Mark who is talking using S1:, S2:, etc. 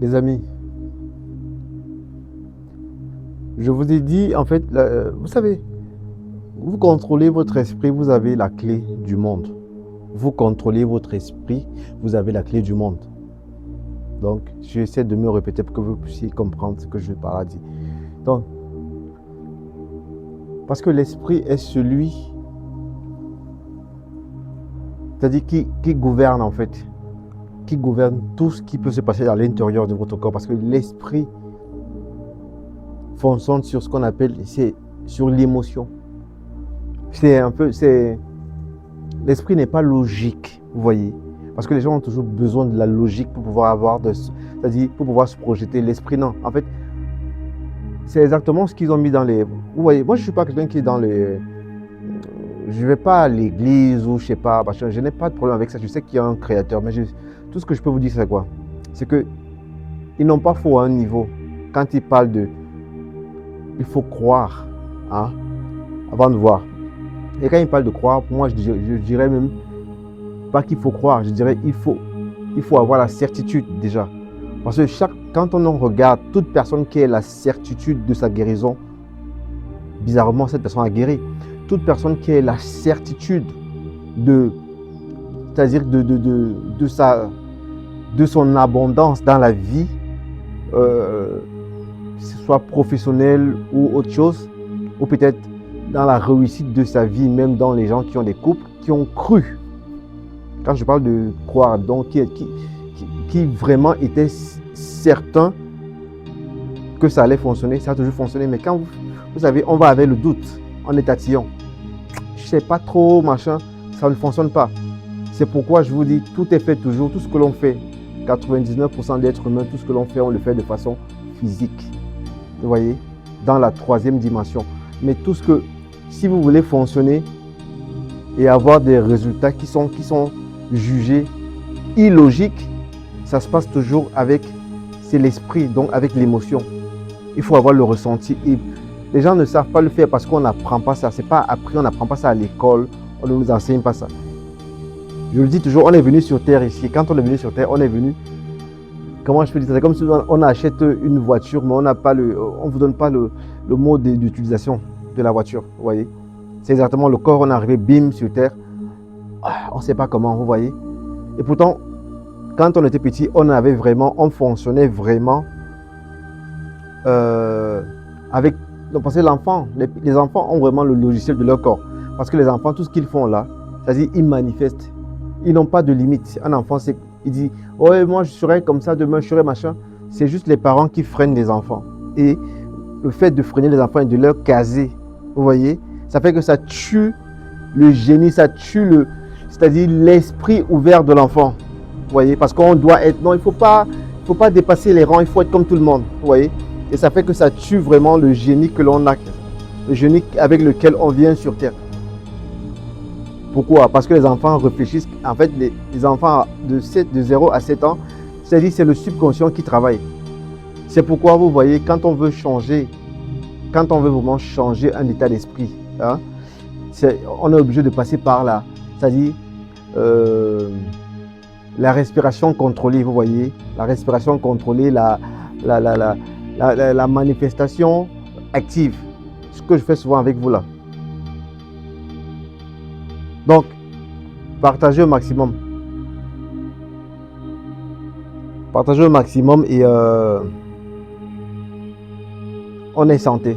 S1: Les amis, je vous ai dit, en fait, vous savez, vous contrôlez votre esprit, vous avez la clé du monde. Vous contrôlez votre esprit, vous avez la clé du monde. Donc, j'essaie de me répéter pour que vous puissiez comprendre ce que je parle à dire. Donc, parce que l'esprit est celui, c'est-à-dire qui gouverne en fait, qui gouverne tout ce qui peut se passer à l'intérieur de votre corps. Parce que l'esprit fonctionne sur ce qu'on appelle, c'est sur l'émotion. L'esprit n'est pas logique, vous voyez. Parce que les gens ont toujours besoin de la logique pour pouvoir c'est-à-dire pour pouvoir se projeter. L'esprit, non. En fait, c'est exactement ce qu'ils ont mis dans les... Vous voyez, moi je ne suis pas quelqu'un qui est dans les... Je ne vais pas à l'église ou je ne sais pas, parce que je n'ai pas de problème avec ça. Je sais qu'il y a un créateur, mais tout ce que je peux vous dire, c'est quoi? C'est qu'ils n'ont pas faux à un niveau. Quand ils parlent de... Il faut croire, hein, avant de voir. Et quand ils parlent de croire, pour moi, je dirais même pas qu'il faut croire, je dirais il faut avoir la certitude déjà. Parce que quand on regarde toute personne qui a la certitude de sa guérison, bizarrement, cette personne a guéri. Toute personne qui a la certitude c'est-à-dire de son abondance dans la vie, que ce soit professionnelle ou autre chose, ou peut-être dans la réussite de sa vie, même dans les gens qui ont des couples, qui ont cru. Quand je parle de croire, donc qui vraiment était certain que ça allait fonctionner, ça a toujours fonctionné. Mais quand vous savez, on va avec le doute, on est tatillon. Je ne sais pas trop, machin, ça ne fonctionne pas. C'est pourquoi je vous dis, tout est fait toujours, tout ce que l'on fait, 99% d'êtres humains, tout ce que l'on fait, on le fait de façon physique. Vous voyez, dans la 3e dimension. Mais tout ce que, si vous voulez fonctionner et avoir des résultats qui sont jugés illogiques, ça se passe toujours c'est l'esprit, donc avec l'émotion. Il faut avoir le ressenti. Et les gens ne savent pas le faire parce qu'on n'apprend pas ça. C'est pas appris, on n'apprend pas ça à l'école, on ne nous enseigne pas ça. Je le dis toujours, on est venu sur Terre ici. Quand on est venu sur Terre, on est venu, comment je peux dire ça? C'est comme si on achète une voiture, mais on ne vous donne pas le mode d'utilisation de la voiture, vous voyez. C'est exactement le corps, on est arrivé, bim, sur Terre. On ne sait pas comment, vous voyez. Et pourtant, quand on était petit, on fonctionnait vraiment avec... Donc, parce que les enfants ont vraiment le logiciel de leur corps. Parce que les enfants, tout ce qu'ils font là, c'est-à-dire ils manifestent. Ils n'ont pas de limite. Un enfant, il dit, ouais, moi je serai comme ça, demain je serai machin. C'est juste les parents qui freinent les enfants. Et le fait de freiner les enfants et de leur caser, vous voyez, ça fait que ça tue le génie, ça tue c'est-à-dire l'esprit ouvert de l'enfant. Vous voyez, parce qu'on doit être, non, il ne faut pas dépasser les rangs, il faut être comme tout le monde. Vous voyez, et ça fait que ça tue vraiment le génie que l'on a, le génie avec lequel on vient sur Terre. Pourquoi? Parce que les enfants réfléchissent, en fait, les enfants de 0 à 7 ans, c'est-à-dire c'est le subconscient qui travaille. C'est pourquoi vous voyez, quand on veut vraiment changer un état d'esprit, hein, on est obligé de passer par là. C'est-à-dire la respiration contrôlée, vous voyez, la respiration contrôlée, la manifestation active, ce que je fais souvent avec vous là. Donc, partagez au maximum. Partagez au maximum et on est santé.